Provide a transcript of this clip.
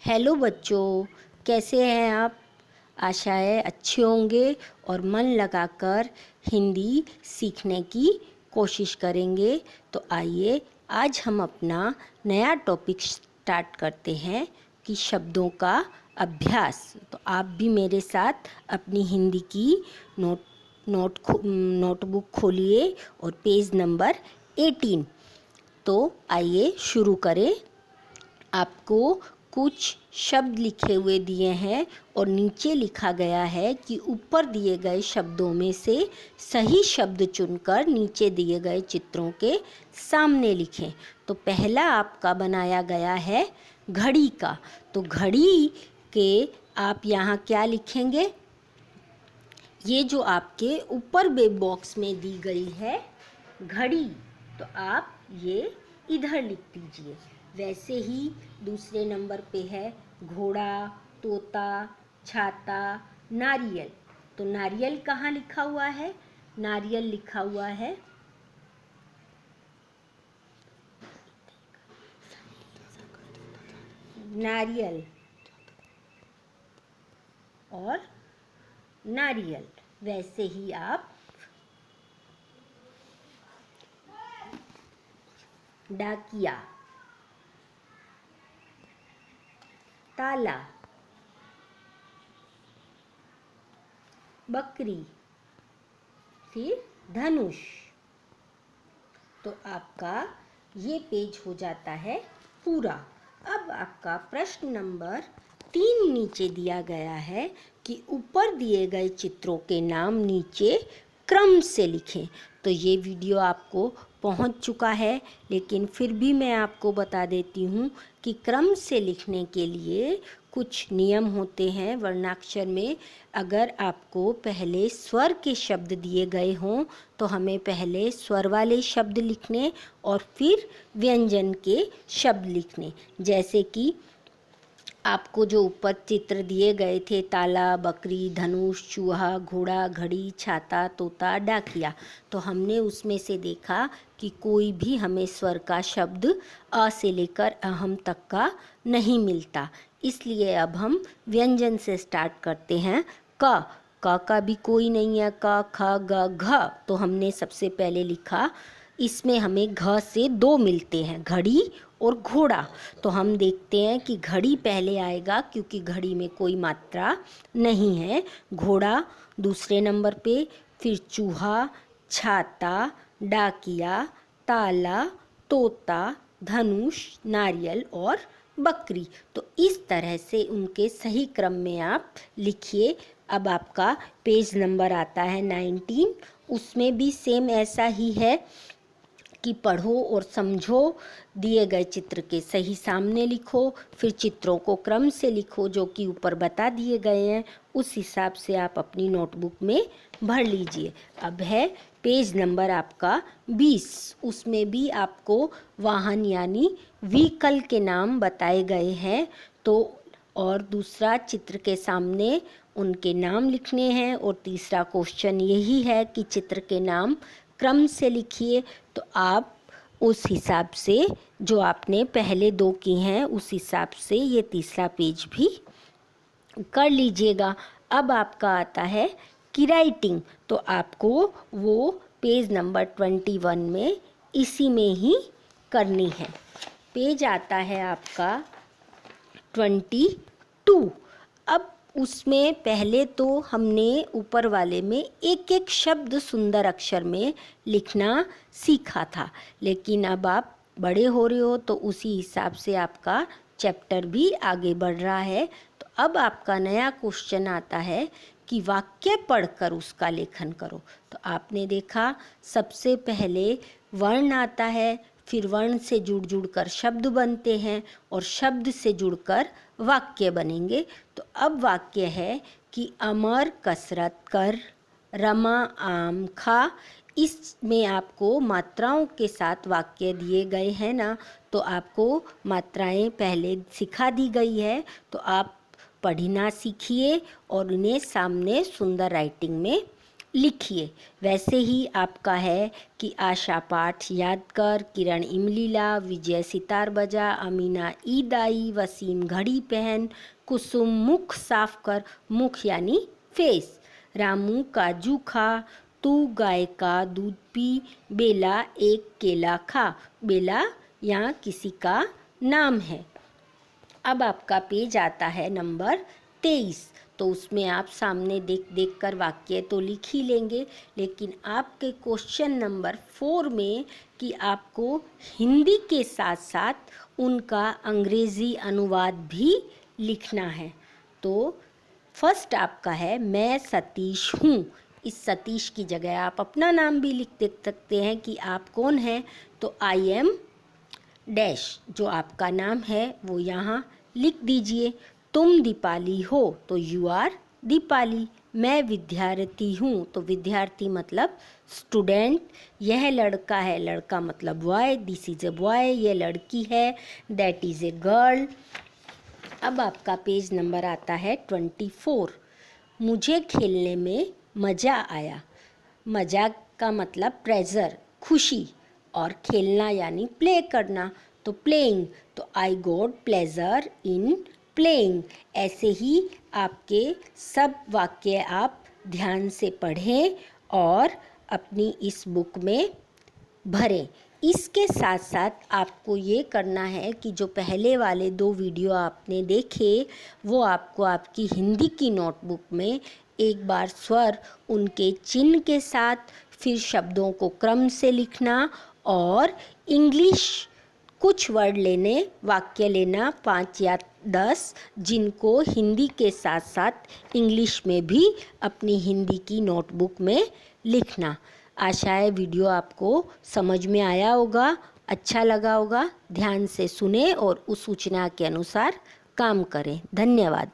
Hello बच्चों, कैसे हैं आप। आशा है अच्छे होंगे और मन लगाकर हिंदी सीखने की कोशिश करेंगे। तो आइए आज हम अपना नया टॉपिक स्टार्ट करते हैं कि शब्दों का अभ्यास। तो आप भी मेरे साथ अपनी हिंदी की नोटबुक खोलिए और पेज नंबर 18। तो आइए शुरू करें। आपको कुछ शब्द लिखे हुए दिए हैं और नीचे लिखा गया है कि ऊपर दिए गए शब्दों में से सही शब्द चुनकर नीचे दिए गए चित्रों के सामने लिखें। तो पहला आपका बनाया गया है घड़ी का। तो घड़ी के आप यहाँ क्या लिखेंगे? ये जो आपके ऊपर बॉक्स में दी गई है घड़ी, तो आप ये इधर लिख दीजिए। वैसे ही दूसरे नंबर पे है घोड़ा, तोता, छाता, नारियल। तो नारियल कहाँ लिखा हुआ है? नारियल लिखा हुआ है नारियल और नारियल। वैसे ही आप डाकिया, ताला, बकरी, फिर धनुष। तो आपका ये पेज हो जाता है पूरा। अब आपका प्रश्न नंबर 3 नीचे दिया गया है कि ऊपर दिए गए चित्रों के नाम नीचे क्रम से लिखें। तो ये वीडियो आपको पहुंच चुका है, लेकिन फिर भी मैं आपको बता देती हूँ कि क्रम से लिखने के लिए कुछ नियम होते हैं वर्णाक्षर में। अगर आपको पहले स्वर के शब्द दिए गए हों तो हमें पहले स्वर वाले शब्द लिखने और फिर व्यंजन के शब्द लिखने। जैसे कि आपको जो ऊपर चित्र दिए गए थे ताला, बकरी, धनुष, चूहा, घोड़ा, घड़ी, छाता, तोता, डाकिया, तो हमने उसमें से देखा कि कोई भी हमें स्वर का शब्द अ से लेकर अहम तक का नहीं मिलता। इसलिए अब हम व्यंजन से स्टार्ट करते हैं। क का भी कोई नहीं है। क, ख, ग, घ। तो हमने सबसे पहले लिखा, इसमें हमें घ से 2 मिलते हैं, घड़ी और घोड़ा। तो हम देखते हैं कि घड़ी पहले आएगा क्योंकि घड़ी में कोई मात्रा नहीं है। घोड़ा दूसरे नंबर पे, फिर चूहा, छाता, डाकिया, ताला, तोता, धनुष, नारियल और बकरी। तो इस तरह से उनके सही क्रम में आप लिखिए। अब आपका पेज नंबर आता है 19। उसमें भी सेम ऐसा ही है कि पढ़ो और समझो, दिए गए चित्र के सही सामने लिखो, फिर चित्रों को क्रम से लिखो जो कि ऊपर बता दिए गए हैं। उस हिसाब से आप अपनी नोटबुक में भर लीजिए। अब है पेज नंबर आपका 20। उसमें भी आपको वाहन यानी व्हीकल के नाम बताए गए हैं। तो और दूसरा चित्र के सामने उनके नाम लिखने हैं और तीसरा क्वेश्चन यही है कि चित्र के नाम क्रम से लिखिए। तो आप उस हिसाब से जो आपने पहले 2 की हैं उस हिसाब से ये तीसरा पेज भी कर लीजिएगा। अब आपका आता है कि राइटिंग। तो आपको वो पेज नंबर 21 में इसी में ही करनी है। पेज आता है आपका 22। अब उसमें पहले तो हमने ऊपर वाले में एक एक शब्द सुंदर अक्षर में लिखना सीखा था, लेकिन अब आप बड़े हो रहे हो तो उसी हिसाब से आपका चैप्टर भी आगे बढ़ रहा है। तो अब आपका नया क्वेश्चन आता है कि वाक्य पढ़कर उसका लेखन करो। तो आपने देखा सबसे पहले वर्ण आता है, फिर वर्ण से जुड़ कर शब्द बनते हैं और शब्द से जुड़कर वाक्य बनेंगे। तो अब वाक्य है कि अमर कसरत कर, रमा आम खा। इसमें आपको मात्राओं के साथ वाक्य दिए गए हैं ना, तो आपको मात्राएं पहले सिखा दी गई है। तो आप पढ़ना सीखिए और उन्हें सामने सुंदर राइटिंग में लिखिए। वैसे ही आपका है कि आशा पाठ याद कर, किरण इमलीला, विजय सितार बजा, अमीना ईद आई, वसीम घड़ी पहन, कुसुम मुख साफ कर, मुख यानी फेस, रामू काजू खा, तू गाय का दूध पी, बेला एक केला खा। बेला यहाँ किसी का नाम है। अब आपका पेज आता है नंबर 23। तो उसमें आप सामने देख कर वाक्य तो लिख ही लेंगे, लेकिन आपके क्वेश्चन नंबर 4 में कि आपको हिंदी के साथ साथ उनका अंग्रेज़ी अनुवाद भी लिखना है। तो फर्स्ट आपका है मैं सतीश हूँ। इस सतीश की जगह आप अपना नाम भी लिख दे सकते हैं कि आप कौन हैं। तो आई एम डैश, जो आपका नाम है वो यहाँ लिख दीजिए। तुम दीपाली हो तो यू आर दीपाली। मैं विद्यार्थी हूँ तो विद्यार्थी मतलब स्टूडेंट। यह लड़का है, लड़का मतलब boy, this is a boy. यह लड़की है, दैट इज़ ए गर्ल। अब आपका पेज नंबर आता है 24। मुझे खेलने में मज़ा आया। मज़ा का मतलब प्लेजर, खुशी, और खेलना यानी प्ले करना, तो प्लेइंग। तो I got pleasure in playing. ऐसे ही आपके सब वाक्य आप ध्यान से पढ़ें और अपनी इस बुक में भरें। इसके साथ साथ आपको ये करना है कि जो पहले वाले 2 वीडियो आपने देखे वो आपको आपकी हिंदी की नोटबुक में एक बार स्वर उनके चिन्ह के साथ, फिर शब्दों को क्रम से लिखना, और इंग्लिश कुछ वर्ड लेने, वाक्य लेना 5 या 10, जिनको हिंदी के साथ साथ इंग्लिश में भी अपनी हिंदी की नोटबुक में लिखना। आशा है वीडियो आपको समझ में आया होगा, अच्छा लगा होगा। ध्यान से सुने और उस सूचना के अनुसार काम करें। धन्यवाद।